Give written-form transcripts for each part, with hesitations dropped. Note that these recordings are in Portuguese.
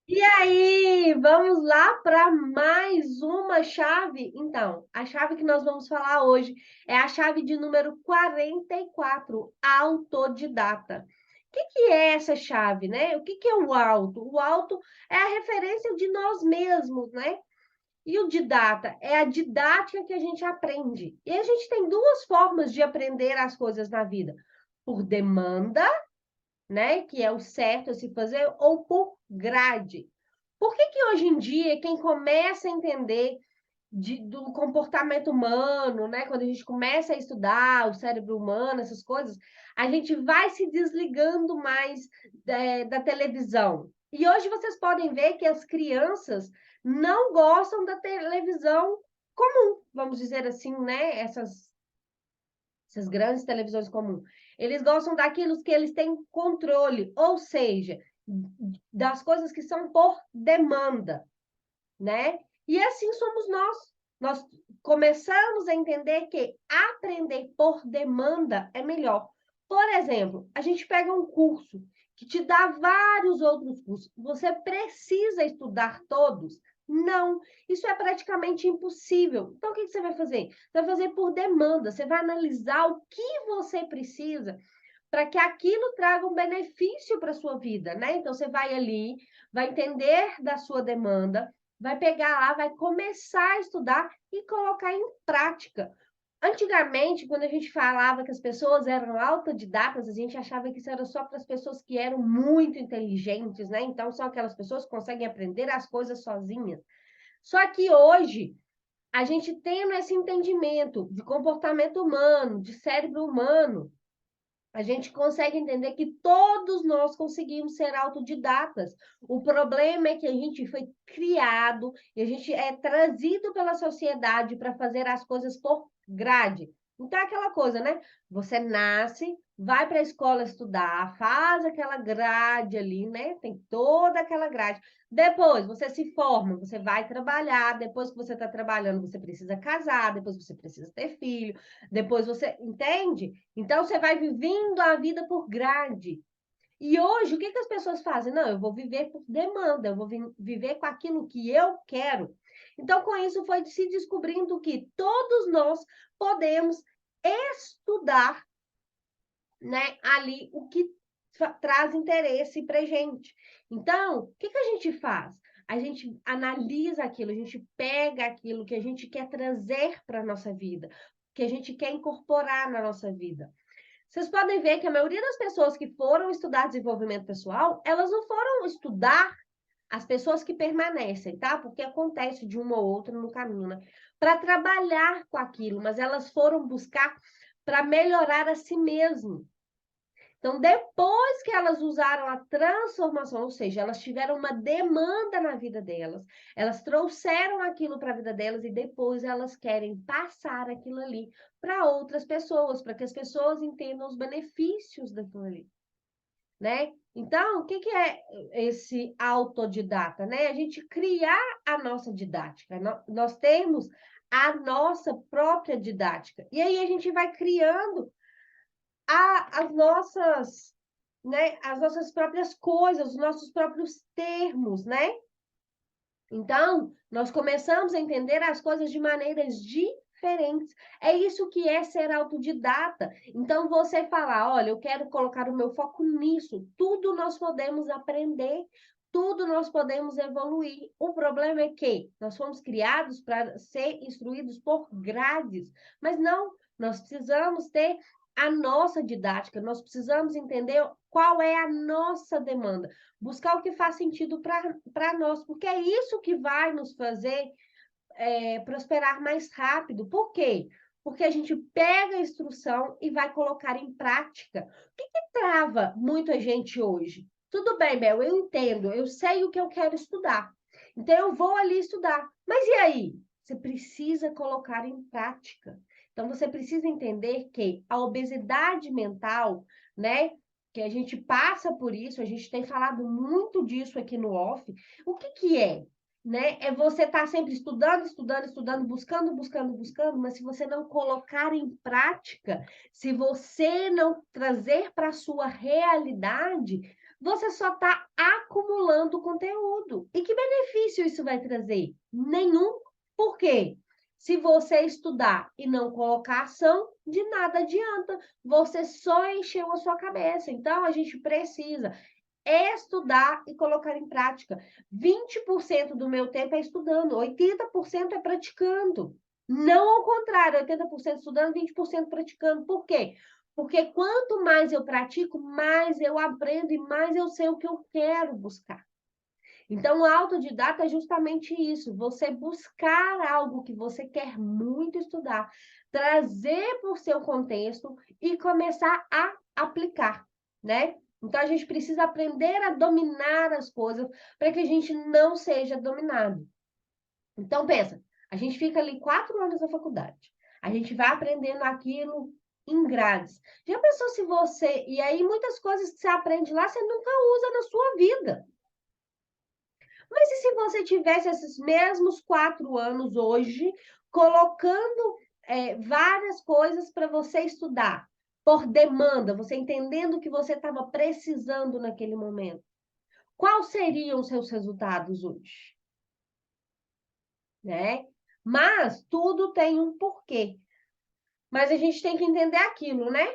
E aí, vamos lá para mais uma chave? Então, a chave que nós vamos falar hoje é a chave de número 44, autodidata. O que é essa chave, né? O que é o auto? O auto é a referência de nós mesmos, né? E o didata é a didática que a gente aprende. E a gente tem duas formas de aprender as coisas na vida: por demanda, né? Que é o certo a se fazer, ou por grade. Por que hoje em dia, quem começa a entender do comportamento humano, né? Quando a gente começa a estudar o cérebro humano, essas coisas, a gente vai se desligando mais da televisão. E hoje vocês podem ver que as crianças não gostam da televisão comum, vamos dizer assim, né? Essas grandes televisões comuns. Eles gostam daquilo que eles têm controle, ou seja, das coisas que são por demanda, né? E assim somos nós. Nós começamos a entender que aprender por demanda é melhor. Por exemplo, a gente pega um curso que te dá vários outros cursos. Você precisa estudar todos? Não, isso é praticamente impossível. Então, o que você vai fazer? Você vai fazer por demanda, você vai analisar o que você precisa para que aquilo traga um benefício para a sua vida, né? Então, você vai ali, vai entender da sua demanda, vai pegar lá, vai começar a estudar e colocar em prática. Antigamente, quando a gente falava que as pessoas eram autodidatas, a gente achava que isso era só para as pessoas que eram muito inteligentes, né? Então, são aquelas pessoas que conseguem aprender as coisas sozinhas. Só que hoje, a gente tendo esse entendimento de comportamento humano, de cérebro humano, a gente consegue entender que todos nós conseguimos ser autodidatas. O problema é que a gente foi criado e a gente é trazido pela sociedade para fazer as coisas por grade. Então, é aquela coisa, né? Você nasce, vai para a escola estudar, faz aquela grade ali, né? Tem toda aquela grade. Depois você se forma, você vai trabalhar. Depois que você está trabalhando, você precisa casar. Depois você precisa ter filho. Depois você. Entende? Então, você vai vivendo a vida por grade. E hoje, o que as pessoas fazem? Não, eu vou viver por demanda, eu vou viver com aquilo que eu quero. Então, com isso, foi se descobrindo que todos nós podemos estudar, né, ali o que traz interesse para gente. Então, o que a gente faz? A gente analisa aquilo, a gente pega aquilo que a gente quer trazer para a nossa vida, que a gente quer incorporar na nossa vida. Vocês podem ver que a maioria das pessoas que foram estudar desenvolvimento pessoal, elas não foram estudar as pessoas que permanecem, tá? Porque acontece de uma ou outra no caminho, né? Para trabalhar com aquilo, mas elas foram buscar para melhorar a si mesmo. Então, depois que elas usaram a transformação, ou seja, elas tiveram uma demanda na vida delas, elas trouxeram aquilo para a vida delas e depois elas querem passar aquilo ali para outras pessoas, para que as pessoas entendam os benefícios daquilo ali, né? Então, o que é esse autodidata, né? A gente criar a nossa didática. Nós temos a nossa própria didática. E aí a gente vai criando as nossas, né, as nossas próprias coisas, os nossos próprios termos, né? Então, nós começamos a entender as coisas de maneiras diferentes. É isso que é ser autodidata. Então, você falar, olha, eu quero colocar o meu foco nisso. Tudo nós podemos aprender, tudo nós podemos evoluir. O problema é que nós fomos criados para ser instruídos por grades, mas não, nós precisamos ter a nossa didática, nós precisamos entender qual é a nossa demanda, buscar o que faz sentido para nós, porque é isso que vai nos fazer prosperar mais rápido. Por quê? Porque a gente pega a instrução e vai colocar em prática. O que trava muita gente hoje? Tudo bem, Bel, eu entendo, eu sei o que eu quero estudar. Então, eu vou ali estudar. Mas e aí? Você precisa colocar em prática. Então, você precisa entender que a obesidade mental, né? Que a gente passa por isso, a gente tem falado muito disso aqui no off. O que é? Né? É você estar sempre estudando, estudando, estudando, buscando, buscando, buscando, mas se você não colocar em prática, se você não trazer para a sua realidade, você só está acumulando conteúdo. E que benefício isso vai trazer? Nenhum. Por quê? Se você estudar e não colocar ação, de nada adianta. Você só encheu a sua cabeça. Então, a gente precisa estudar e colocar em prática. 20% do meu tempo é estudando, 80% é praticando. Não ao contrário, 80% estudando, 20% praticando. Por quê? Porque quanto mais eu pratico, mais eu aprendo e mais eu sei o que eu quero buscar. Então, o autodidata é justamente isso, você buscar algo que você quer muito estudar, trazer para o seu contexto e começar a aplicar, né? Então, a gente precisa aprender a dominar as coisas para que a gente não seja dominado. Então, pensa, a gente fica ali 4 anos na faculdade, a gente vai aprendendo aquilo em grades. Já pensou se você... E aí, muitas coisas que você aprende lá, você nunca usa na sua vida. Mas e se você tivesse esses mesmos 4 anos hoje, colocando várias coisas para você estudar, por demanda, você entendendo o que você estava precisando naquele momento? Quais seriam os seus resultados hoje? Né? Mas tudo tem um porquê. Mas a gente tem que entender aquilo, né?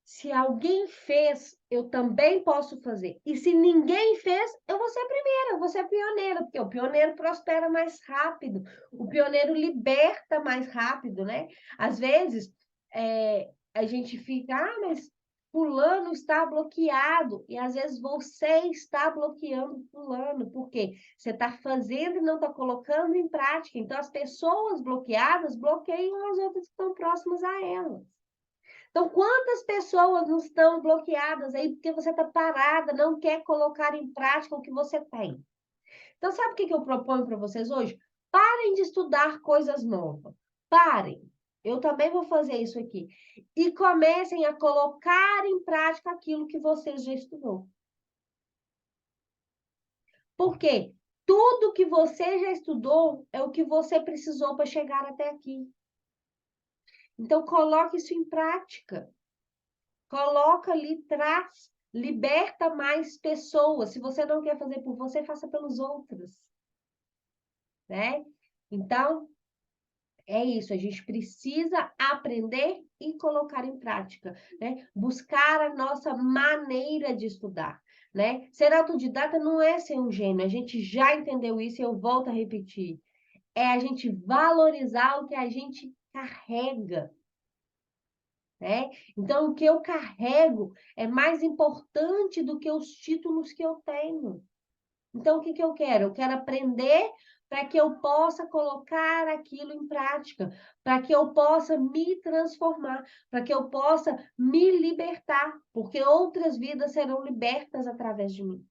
Se alguém fez, eu também posso fazer. E se ninguém fez, eu vou ser a primeira, eu vou ser a pioneira, porque o pioneiro prospera mais rápido, o pioneiro liberta mais rápido, né? Às vezes, a gente fica, mas fulano está bloqueado, e às vezes você está bloqueando fulano, porque você está fazendo e não está colocando em prática. Então, as pessoas bloqueadas bloqueiam as outras que estão próximas a elas. Então, quantas pessoas não estão bloqueadas aí porque você está parada, não quer colocar em prática o que você tem? Então, sabe o que eu proponho para vocês hoje? Parem de estudar coisas novas. Parem. Eu também vou fazer isso aqui. E comecem a colocar em prática aquilo que vocês já estudou. Por quê? Tudo que você já estudou é o que você precisou para chegar até aqui. Então, coloque isso em prática. Coloca ali, traz, liberta mais pessoas. Se você não quer fazer por você, faça pelos outros, né? Então, é isso, a gente precisa aprender e colocar em prática, né? Buscar a nossa maneira de estudar, né? Ser autodidata não é ser um gênio, a gente já entendeu isso e eu volto a repetir. É a gente valorizar o que a gente carrega, né? Então, o que eu carrego é mais importante do que os títulos que eu tenho. Então, o que eu quero? Eu quero aprender para que eu possa colocar aquilo em prática, para que eu possa me transformar, para que eu possa me libertar, porque outras vidas serão libertas através de mim.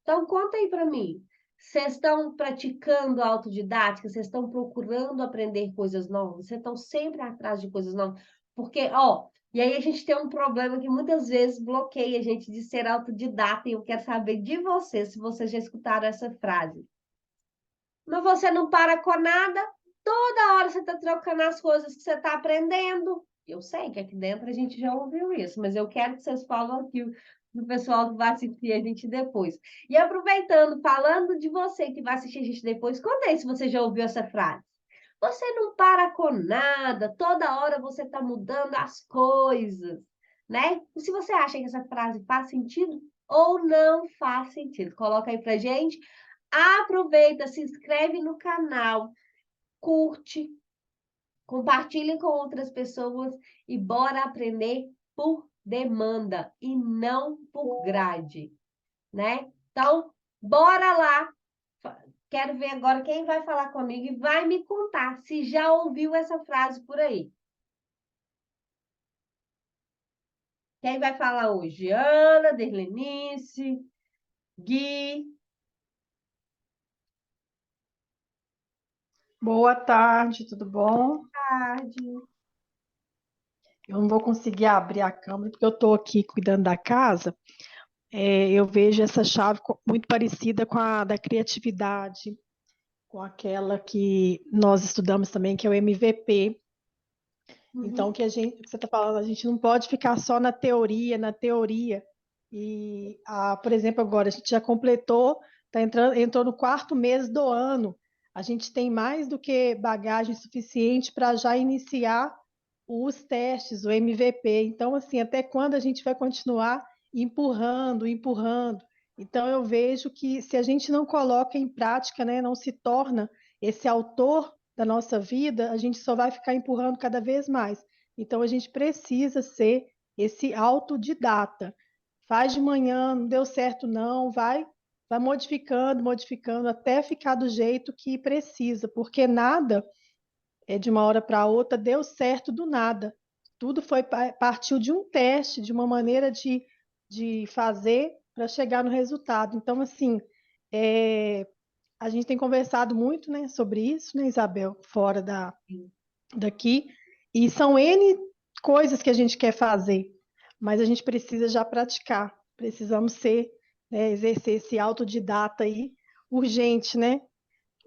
Então, conta aí para mim. Vocês estão praticando autodidática? Vocês estão procurando aprender coisas novas? Vocês estão sempre atrás de coisas novas? Porque, e aí a gente tem um problema que muitas vezes bloqueia a gente de ser autodidata, e eu quero saber de você, se vocês já escutaram essa frase. Mas você não para com nada, toda hora você está trocando as coisas que você está aprendendo. Eu sei que aqui dentro a gente já ouviu isso, mas eu quero que vocês falem aqui do pessoal que vai assistir a gente depois. E aproveitando, falando de você que vai assistir a gente depois, conta aí se você já ouviu essa frase. Você não para com nada, toda hora você está mudando as coisas, né? E se você acha que essa frase faz sentido ou não faz sentido, coloca aí pra gente. Aproveita, se inscreve no canal, curte, compartilhe com outras pessoas e bora aprender por demanda e não por grade, né? Então, bora lá. Quero ver agora quem vai falar comigo e vai me contar se já ouviu essa frase por aí. Quem vai falar hoje? Ana, Derlenice, Gui. Boa tarde, tudo bom? Tarde. Eu não vou conseguir abrir a câmera porque eu estou aqui cuidando da casa. Eu vejo essa chave muito parecida com a da criatividade, com aquela que nós estudamos também, que é o MVP. Então, Uhum. o que você está falando, a gente não pode ficar só na teoria, E, por exemplo, agora a gente já completou, entrou no quarto mês do ano. A gente tem mais do que bagagem suficiente para já iniciar os testes, o MVP. Então, assim, até quando a gente vai continuar empurrando, empurrando? Então, eu vejo que se a gente não coloca em prática, né, não se torna esse autor da nossa vida, a gente só vai ficar empurrando cada vez mais. Então, a gente precisa ser esse autodidata. Faz de manhã, não deu certo não, vai modificando, modificando até ficar do jeito que precisa, porque nada de uma hora para outra deu certo do nada. Tudo partiu de um teste, de uma maneira de fazer para chegar no resultado. Então, assim, é, a gente tem conversado muito, né, sobre isso, né, Isabel, fora daqui, e são N coisas que a gente quer fazer, mas a gente precisa já praticar, precisamos ser, né, exercer esse autodidata aí, urgente, né?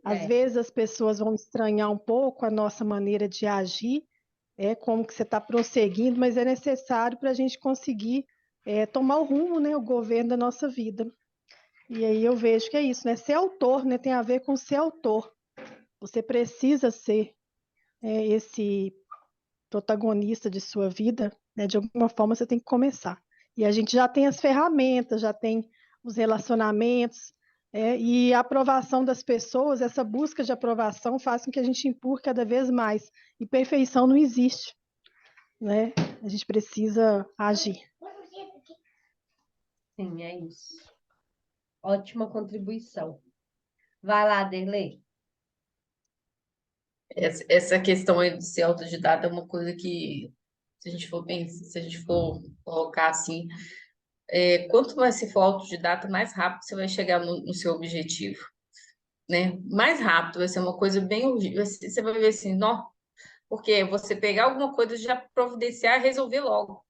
Às É, vezes as pessoas vão estranhar um pouco a nossa maneira de agir, como que você está prosseguindo, mas é necessário para a gente conseguir tomar o rumo, né, o governo da nossa vida. E aí eu vejo que é isso, né? Ser autor, né, tem a ver com ser autor. Você precisa ser esse protagonista de sua vida, né? De alguma forma você tem que começar. E a gente já tem as ferramentas, já tem os relacionamentos, e a aprovação das pessoas, essa busca de aprovação faz com que a gente empurre cada vez mais. E perfeição não existe, né? A gente precisa agir. sim, é isso. Ótima contribuição. Vai lá, Derlei. Essa questão aí de ser autodidata é uma coisa que, se a gente for pensar, se a gente for colocar assim, quanto mais você for autodidata, mais rápido você vai chegar no seu objetivo, né? Mais rápido, vai ser uma coisa bem urgente. Você vai ver assim, não, porque você pegar alguma coisa, já providenciar e resolver logo,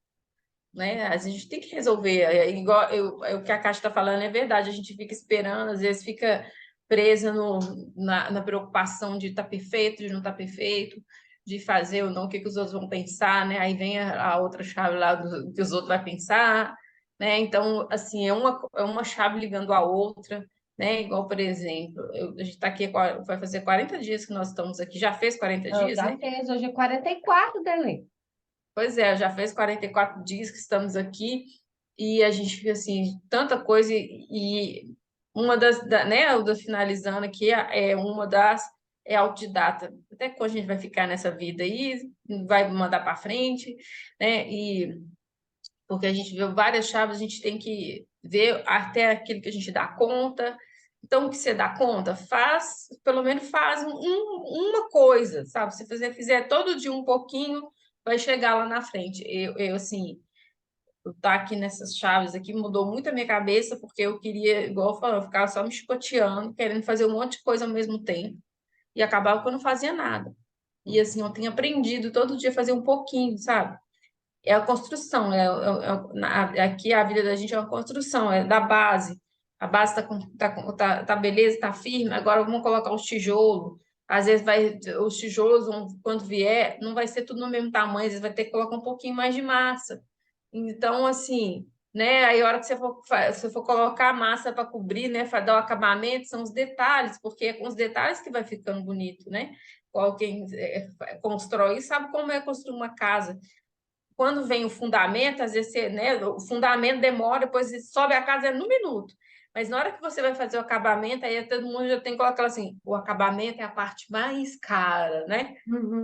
né? A gente tem que resolver. Igual o que a Caixa está falando é verdade, a gente fica esperando, às vezes fica presa na preocupação de estar perfeito, de não estar perfeito, de fazer ou não, o que os outros vão pensar, né? Aí vem a outra chave lá do que os outros vão pensar, né? Então, assim, é uma chave ligando a outra, né? Igual, por exemplo, a gente está aqui, vai fazer 40 dias que nós estamos aqui, já fez 40 Não, dias, já né? fez. Hoje é 44, Derlei. Pois é, já fez 44 dias que estamos aqui e a gente fica assim, tanta coisa e uma né, o da finalizando aqui uma das autodidata. Até quando a gente vai ficar nessa vida aí, vai mandar para frente, né? E porque a gente vê várias chaves, a gente tem que ver até aquilo que a gente dá conta. Então, o que você dá conta, faz, pelo menos faz uma coisa, sabe? Se você fizer todo dia um pouquinho, vai chegar lá na frente. Eu assim, eu tá aqui nessas chaves aqui mudou muito a minha cabeça, porque eu queria, igual eu falei, eu ficava só me chicoteando, querendo fazer um monte de coisa ao mesmo tempo, e acabava que eu não fazia nada. E assim, eu tenho aprendido todo dia a fazer um pouquinho, sabe? É a construção, aqui a vida da gente é uma construção, é da base. A base tá beleza, tá firme, agora vamos colocar os tijolos. Às vezes os tijolos, quando vier, não vai ser tudo no mesmo tamanho, às vezes vai ter que colocar um pouquinho mais de massa. Então, assim, né? Aí a hora que você for colocar a massa para cobrir, né? Para dar o acabamento, são os detalhes, porque é com os detalhes que vai ficando bonito, né? Quem constrói sabe como é construir uma casa. Quando vem o fundamento, às vezes né, o fundamento demora, depois sobe a casa no minuto. Mas na hora que você vai fazer o acabamento, aí todo mundo já tem que colocar assim: o acabamento é a parte mais cara, né?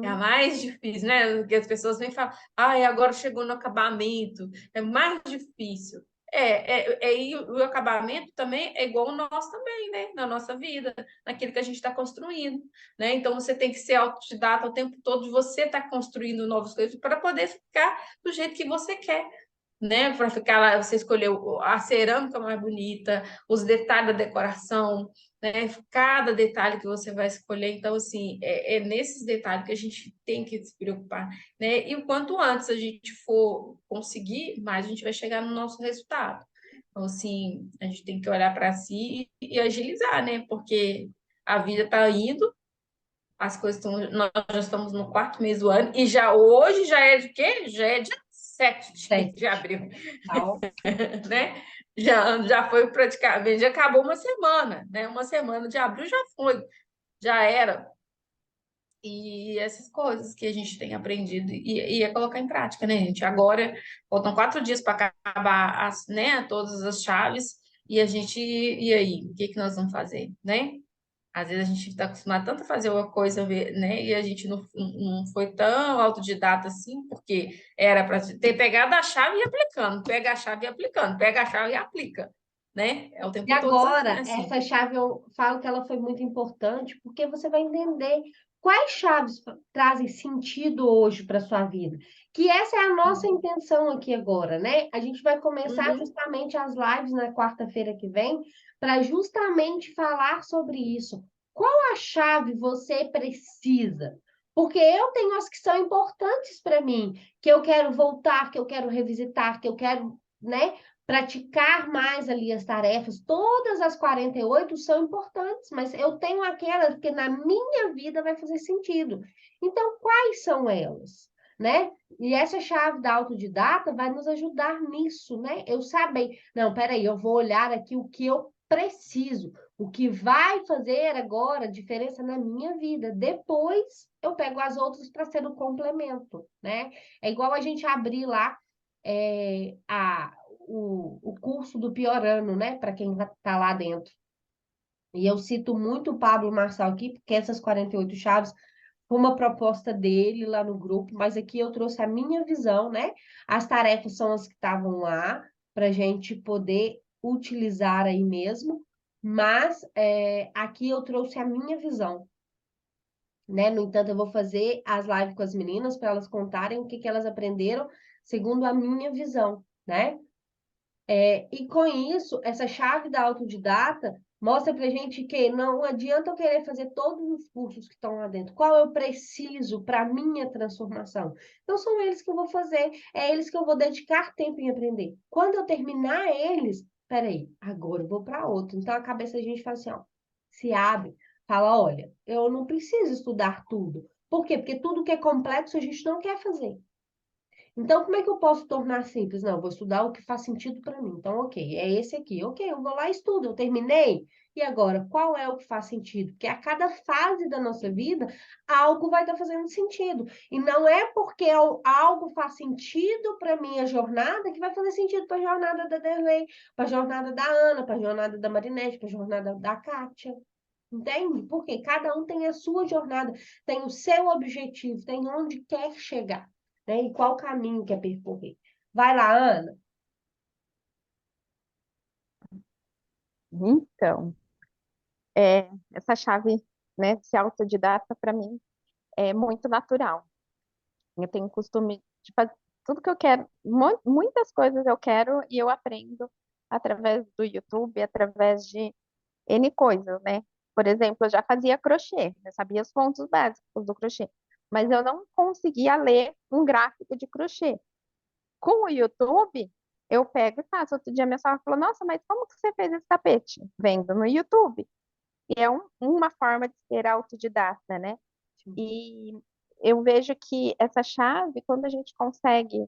É a Uhum. mais difícil, né? Porque as pessoas vêm falar, agora chegou no acabamento, é mais difícil. E o acabamento também é igual o nosso também, né? Na nossa vida, naquilo que a gente está construindo, né? Então você tem que ser autodidata o tempo todo de você estar construindo novas coisas para poder ficar do jeito que você quer, né? Para ficar lá, você escolheu a cerâmica mais bonita, os detalhes da decoração, né? Cada detalhe que você vai escolher. Então, assim, é nesses detalhes que a gente tem que se preocupar, né? E o quanto antes a gente for conseguir, mais a gente vai chegar no nosso resultado. Então, assim, a gente tem que olhar para si e agilizar, né? Porque a vida está indo, as coisas estão. Nós já estamos no quarto mês do ano, e já hoje já é de quê? Já é dia 7 de 7. abril, Tal. né? Já foi praticamente, já acabou uma semana, né? Uma semana de abril já foi, já era. E essas coisas que a gente tem aprendido e é colocar em prática, né, gente? Agora, faltam 4 dias para acabar né, todas as chaves, e a gente, e aí, o que que nós vamos fazer, né? Às vezes a gente está acostumado tanto a fazer uma coisa, né? E a gente não foi tão autodidata assim, porque era para ter pegado a chave e ir aplicando, pega a chave e aplicando, pega a chave e aplica, né? É o E tempo todo agora, assim. essa chave eu falo que ela foi muito importante, porque você vai entender quais chaves trazem sentido hoje para sua vida. Que essa é a nossa intenção aqui agora, né? A gente vai começar Uhum. justamente as lives na quarta-feira que vem, para justamente falar sobre isso. Qual a chave você precisa? Porque eu tenho as que são importantes para mim, que eu quero voltar, que eu quero revisitar, que eu quero, né, praticar mais ali as tarefas. Todas as 48 são importantes, mas eu tenho aquelas que na minha vida vai fazer sentido. Então, quais são elas? Né? E essa chave da autodidata vai nos ajudar nisso, né? Eu saber, não, peraí, eu vou olhar aqui o que eu preciso, o que vai fazer agora diferença na minha vida. Depois eu pego as outras para ser o complemento, né? É igual a gente abrir lá o curso do Piorano, né? Para quem está lá dentro. E eu cito muito o Pablo Marçal aqui, porque essas 48 chaves foi uma proposta dele lá no grupo, mas aqui eu trouxe a minha visão, né? As tarefas são as que estavam lá, para a gente poder utilizar aí mesmo, mas aqui eu trouxe a minha visão, né? No entanto, eu vou fazer as lives com as meninas para elas contarem o que que elas aprenderam segundo a minha visão, né? E com isso, essa chave da autodidata mostra para gente que não adianta eu querer fazer todos os cursos que estão lá dentro. Qual eu preciso para a minha transformação? Então, são eles que eu vou fazer, é eles que eu vou dedicar tempo em aprender. Quando eu terminar eles, peraí, agora eu vou para outro. Então, a cabeça da gente fala assim, ó, se abre, fala, olha, eu não preciso estudar tudo. Por quê? Porque tudo que é complexo a gente não quer fazer. Então, como é que eu posso tornar simples? Não, eu vou estudar o que faz sentido para mim. Então, ok, é esse aqui. Ok, eu vou lá e estudo, eu terminei. E agora, qual é o que faz sentido? Porque a cada fase da nossa vida, algo vai estar fazendo sentido. E não é porque algo faz sentido para minha jornada que vai fazer sentido para a jornada da Derlei, para a jornada da Ana, para a jornada da Marinette, para a jornada da Kátia. Entende? Porque cada um tem a sua jornada, tem o seu objetivo, tem onde quer chegar, né? E qual caminho quer percorrer. Vai lá, Ana. Então, essa chave, né, de ser autodidata, para mim, é muito natural. Eu tenho costume de fazer tudo que eu quero, muitas coisas eu quero e eu aprendo através do YouTube, através de N coisas, né? Por exemplo, eu já fazia crochê, eu sabia os pontos básicos do crochê, mas eu não conseguia ler um gráfico de crochê. Com o YouTube, eu pego e faço. Outro dia minha sogra falou, nossa, mas como que você fez esse tapete? Vendo no YouTube. E é uma forma de ser autodidata, né? E eu vejo que essa chave, quando a gente consegue,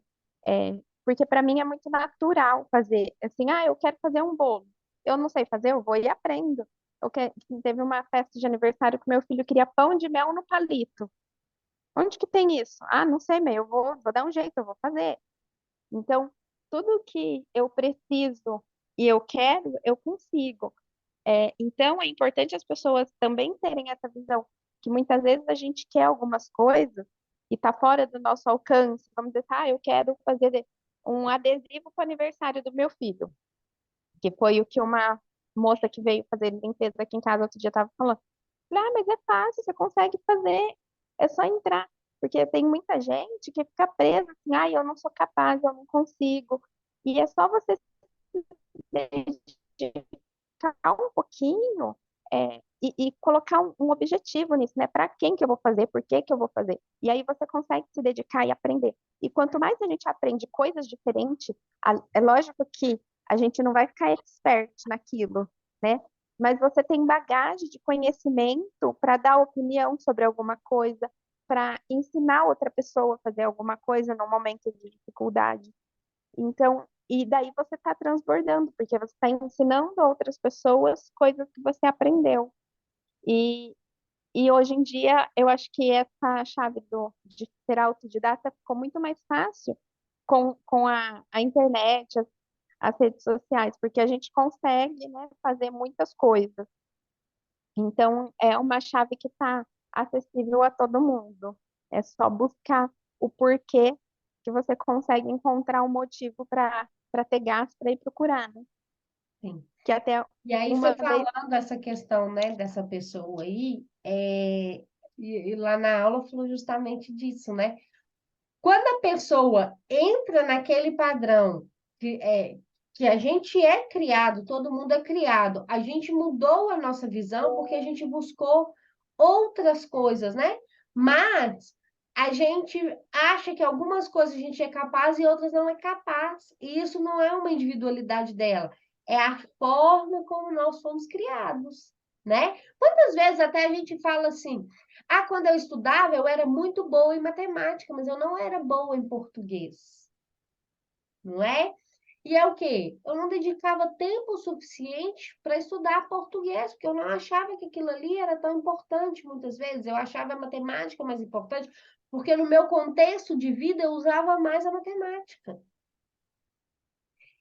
porque para mim é muito natural fazer, assim, eu quero fazer um bolo. Eu não sei fazer, eu vou e aprendo. Teve uma festa de aniversário que meu filho queria pão de mel no palito. Onde que tem isso? Ah, não sei, mas eu vou dar um jeito, eu vou fazer. Então, tudo que eu preciso e eu quero, eu consigo. Então, é importante as pessoas também terem essa visão, que muitas vezes a gente quer algumas coisas e está fora do nosso alcance. Vamos dizer, eu quero fazer um adesivo para o aniversário do meu filho, que foi o que uma moça que veio fazer limpeza aqui em casa outro dia estava falando. Falei, mas é fácil, você consegue fazer, é só entrar. Porque tem muita gente que fica presa assim, eu não sou capaz, eu não consigo. E é só você se dedicar um pouquinho e colocar um objetivo nisso, né? Para quem que eu vou fazer, por que que eu vou fazer? E aí você consegue se dedicar e aprender. E quanto mais a gente aprende coisas diferentes, é lógico que a gente não vai ficar expert naquilo, né? Mas você tem bagagem de conhecimento para dar opinião sobre alguma coisa, para ensinar outra pessoa a fazer alguma coisa no momento de dificuldade. Então, e daí você está transbordando, porque você está ensinando outras pessoas coisas que você aprendeu. E, e hoje em dia, eu acho que essa chave de ser autodidata ficou muito mais fácil com a internet, as redes sociais, porque a gente consegue, né, fazer muitas coisas. Então, é uma chave que está acessível a todo mundo. É só buscar o porquê que você consegue encontrar um motivo para ter gás para ir procurar, né? Sim. Que até E aí, uma você vez. falando dessa questão, né, dessa pessoa aí, e lá na aula falou justamente disso, né? Quando a pessoa entra naquele padrão que a gente é criado, todo mundo é criado, a gente mudou a nossa visão porque a gente buscou outras coisas, né? Mas a gente acha que algumas coisas a gente é capaz e outras não é capaz. E isso não é uma individualidade dela, é a forma como nós fomos criados, né? Quantas vezes até a gente fala assim: ah, quando eu estudava, eu era muito boa em matemática, mas eu não era boa em português, não é? E é o quê? Eu não dedicava tempo suficiente para estudar português, porque eu não achava que aquilo ali era tão importante muitas vezes. Eu achava a matemática mais importante, porque no meu contexto de vida eu usava mais a matemática.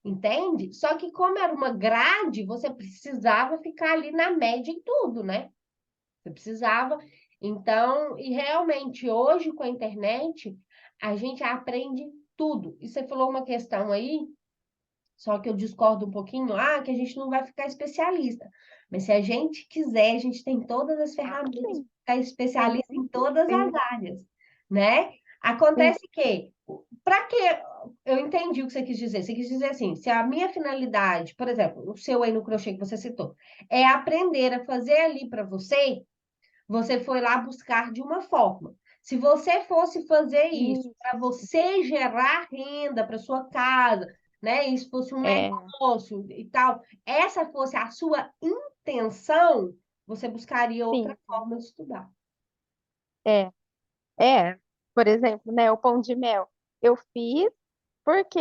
Entende? Só que como era uma grade, você precisava ficar ali na média em tudo, né? Você precisava. Então, e realmente, hoje com a internet, a gente aprende tudo. E você falou uma questão aí, só que eu discordo um pouquinho, que a gente não vai ficar especialista. Mas se a gente quiser, a gente tem todas as ferramentas Sim, para ficar especialista em todas as sim, áreas, né? sim, Acontece que, para que eu entendi o que você quis dizer. Você quis dizer assim, se a minha finalidade, por exemplo, o seu aí no crochê que você citou, é aprender a fazer ali para você, você foi lá buscar de uma forma. Se você fosse fazer isso isso. para você gerar renda para sua casa, né? Isso fosse um É, negócio e tal, essa fosse a sua intenção, você buscaria outra sim, forma de estudar. é, é. Por exemplo, né, o pão de mel. Eu fiz porque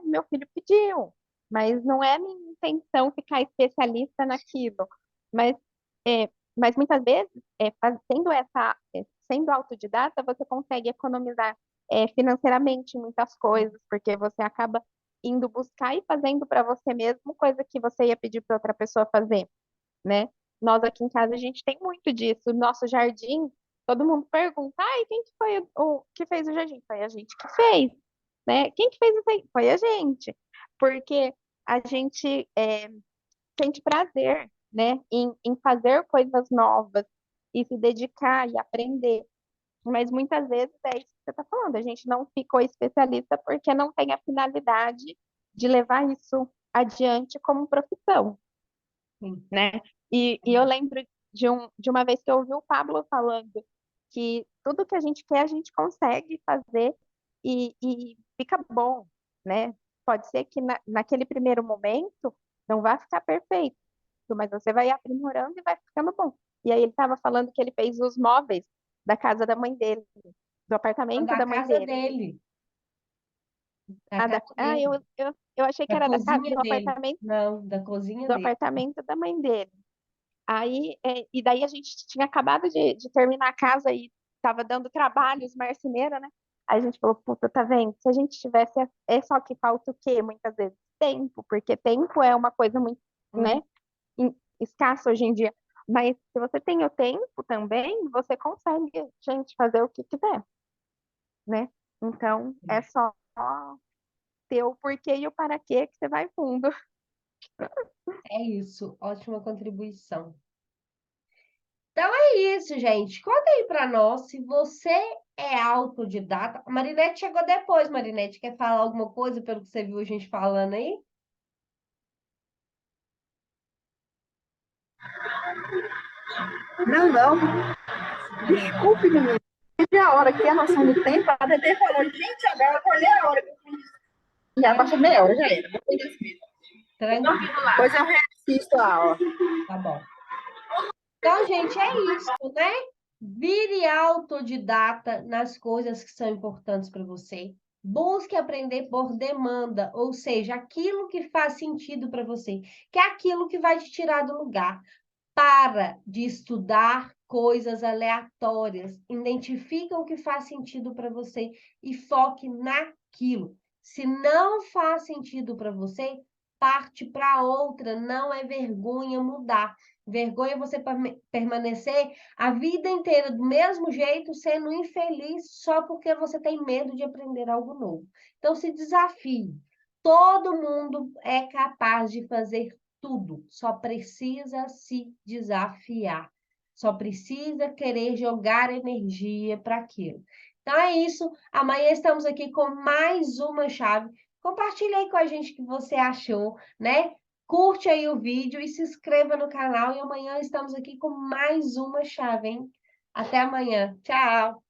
meu filho pediu, mas não é minha intenção ficar especialista naquilo. Mas, é, mas muitas vezes, sendo autodidata, você consegue economizar financeiramente em muitas coisas, porque você acaba indo buscar e fazendo para você mesmo coisa que você ia pedir para outra pessoa fazer, né? Nós aqui em casa a gente tem muito disso. Nosso jardim, todo mundo pergunta, ai, quem que foi o que fez o jardim? Foi a gente que fez, né? Quem que fez isso aí? Foi a gente. Porque a gente sente prazer, né, em fazer coisas novas e se dedicar e aprender. Mas muitas vezes é isso que você está falando, a gente não ficou especialista porque não tem a finalidade de levar isso adiante como profissão, Sim. né? E eu lembro de uma vez que eu ouvi o Pablo falando que tudo que a gente quer, a gente consegue fazer e fica bom, né? Pode ser que naquele primeiro momento não vai ficar perfeito, mas você vai aprimorando e vai ficando bom. E aí ele estava falando que ele fez os móveis da casa da mãe dele, do apartamento Da da mãe casa dele. dele. Da casa Eu, dele. eu achei que Da era cozinha do dele. apartamento, Não, da cozinha do dele. apartamento da mãe dele. Aí, e daí a gente tinha acabado de terminar a casa e estava dando trabalho, os marceneiros, né? Aí a gente falou, puta, tá vendo? Se a gente tivesse, só que falta o quê? Muitas vezes tempo, porque tempo é uma coisa muito, Hum, né, escassa hoje em dia. Mas se você tem o tempo também, você consegue, gente, fazer o que quiser, né? Então, é só ter o porquê e o para quê que você vai fundo. É isso. Ótima contribuição. Então é isso, gente. Conta aí para nós se você é autodidata. A Marinete chegou depois, Marinete. Quer falar alguma coisa pelo que você viu a gente falando aí? Não, não. Desculpe, menino. Tive a hora que a noção do tempo, a Dede falou, gente, agora eu olhei a hora. Já passou meia hora, já era. Tranquilo. Pois eu reassisto a aula. Tá bom. Então, gente, é isso, né? Vire autodidata nas coisas que são importantes para você. Busque aprender por demanda, ou seja, aquilo que faz sentido para você, que é aquilo que vai te tirar do lugar. Para de estudar coisas aleatórias. Identifica o que faz sentido para você e foque naquilo. Se não faz sentido para você, parte para outra. Não é vergonha mudar. Vergonha é você permanecer a vida inteira do mesmo jeito, sendo infeliz só porque você tem medo de aprender algo novo. Então, se desafie. Todo mundo é capaz de fazer tudo, só precisa se desafiar, só precisa querer jogar energia para aquilo. Então é isso, amanhã estamos aqui com mais uma chave. Compartilha aí com a gente o que você achou, né? Curte aí o vídeo e se inscreva no canal e amanhã estamos aqui com mais uma chave, hein? Até amanhã. Tchau!